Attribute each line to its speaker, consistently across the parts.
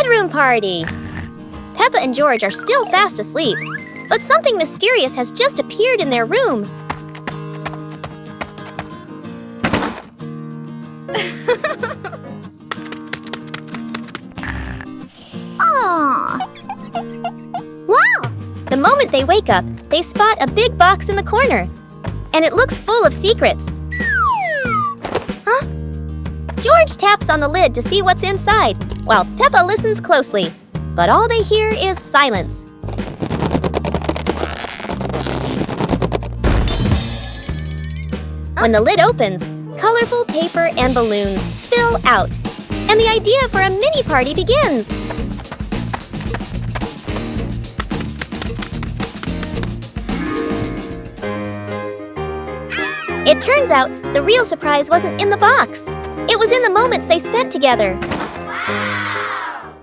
Speaker 1: bedroom party! Peppa and George are still fast asleep, but something mysterious has just appeared in their room. Wow! The moment they wake up, they spot a big box in the corner. And it looks full of secrets. Huh? George taps on the lid to see what's inside, while Peppa listens closely. But all they hear is silence. When the lid opens, colorful paper and balloons spill out. And the idea for a mini party begins. It turns out the real surprise wasn't in the box. It was in the moments they spent together. Wow!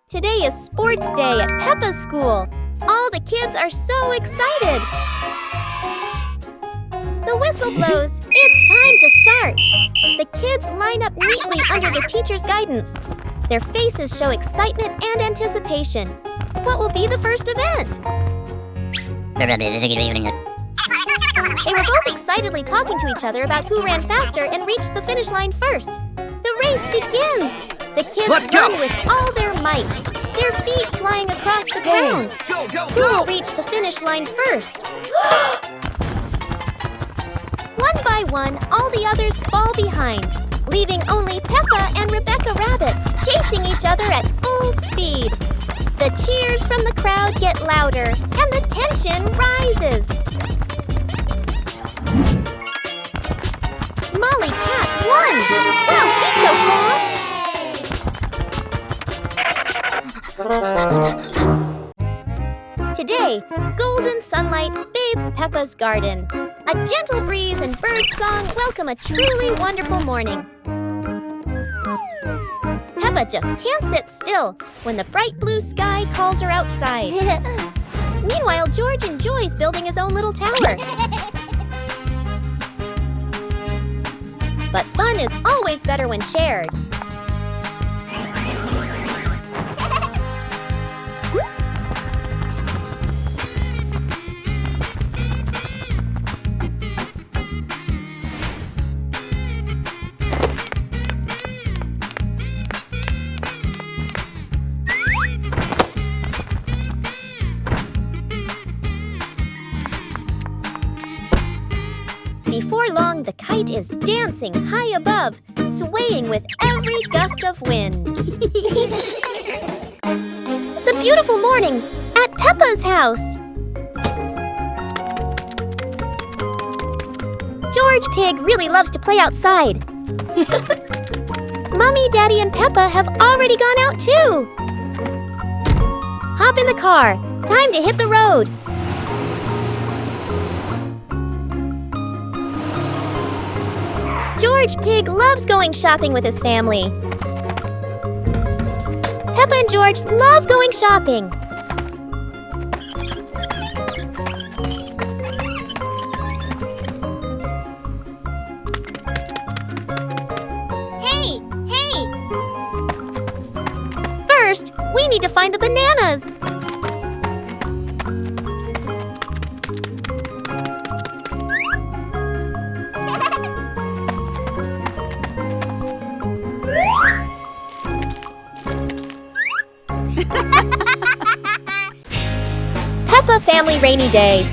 Speaker 1: Today is sports day at Peppa's school. All the kids are so excited. The whistle blows. It's time to start. The kids line up neatly under the teacher's guidance. Their faces show excitement and anticipation. What will be the first event? They were both excitedly talking to each other about who ran faster and reached the finish line first. The race begins! The kids run with all their might, their feet flying across the ground. Who will reach the finish line first? One by one, all the others fall behind, leaving only Peppa and Rebecca Rabbit chasing each other at full speed. The cheers from the crowd get louder, and the tension rises. Molly Cat won! Wow, she's so fast! Today, golden sunlight bathes Peppa's garden. A gentle breeze and bird song welcome a truly wonderful morning. Peppa just can't sit still when the bright blue sky calls her outside. Meanwhile, George enjoys building his own little tower. But fun is always better when shared. Before long, the kite is dancing high above, swaying with every gust of wind. It's a beautiful morning at Peppa's house. George Pig really loves to play outside. Mommy, Daddy, and Peppa have already gone out too. Hop in the car. Time to hit the road. George Pig loves going shopping with his family. Peppa and George love going shopping. Hey! First, we need to find the bananas. Peppa Family Rainy Day.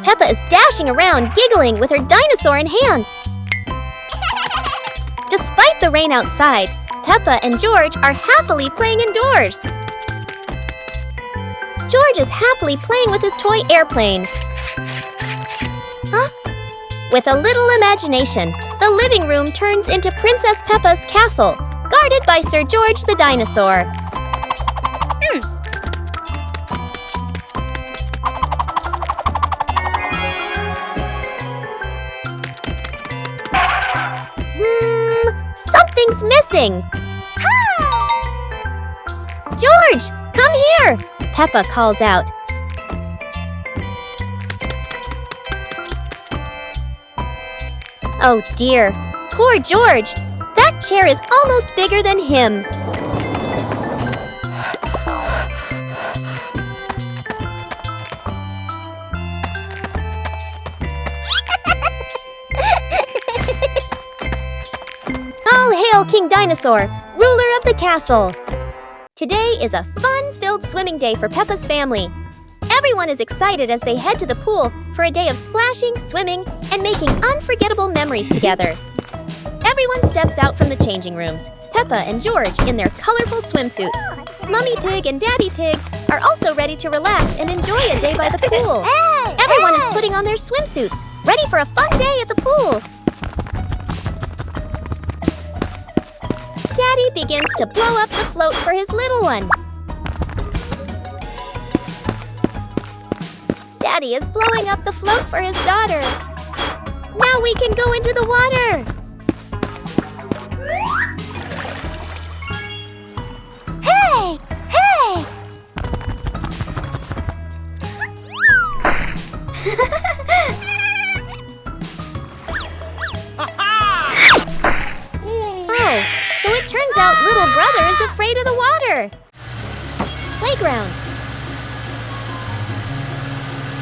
Speaker 1: Peppa is dashing around, giggling with her dinosaur in hand. Despite the rain outside, Peppa and George are happily playing indoors. George is happily playing with his toy airplane. Huh? With a little imagination, the living room turns into Princess Peppa's castle, guarded by Sir George the dinosaur. Something's missing! George, come here! Peppa calls out. Oh dear, poor George. That chair is almost bigger than him. All hail King Dinosaur, ruler of the castle! Today is a fun-filled swimming day for Peppa's family. Everyone is excited as they head to the pool for a day of splashing, swimming, and making unforgettable memories together. Everyone steps out from the changing rooms, Peppa and George in their colorful swimsuits. Mummy Pig and Daddy Pig are also ready to relax and enjoy a day by the pool. Everyone is putting on their swimsuits, ready for a fun day at the pool. Daddy begins to blow up the float for his little one. Daddy is blowing up the float for his daughter. Now we can go into the water. Hey! Hey! Oh, so it turns out little brother is afraid of the water. Playground.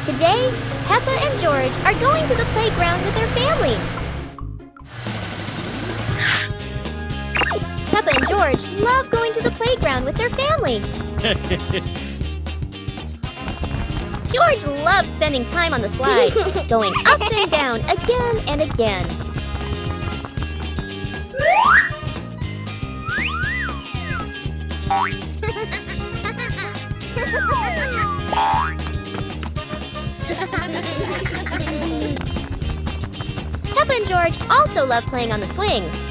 Speaker 1: Today, Peppa and George are going to the playground with their family. Peppa and George love going to the playground with their family. George loves spending time on the slide, going up and down again and again. Peppa and George also love playing on the swings.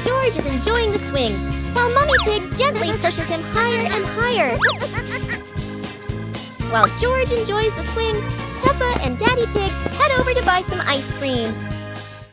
Speaker 1: George is enjoying the swing, while Mummy Pig gently pushes him higher and higher. While George enjoys the swing, Peppa and Daddy Pig head over to buy some ice cream.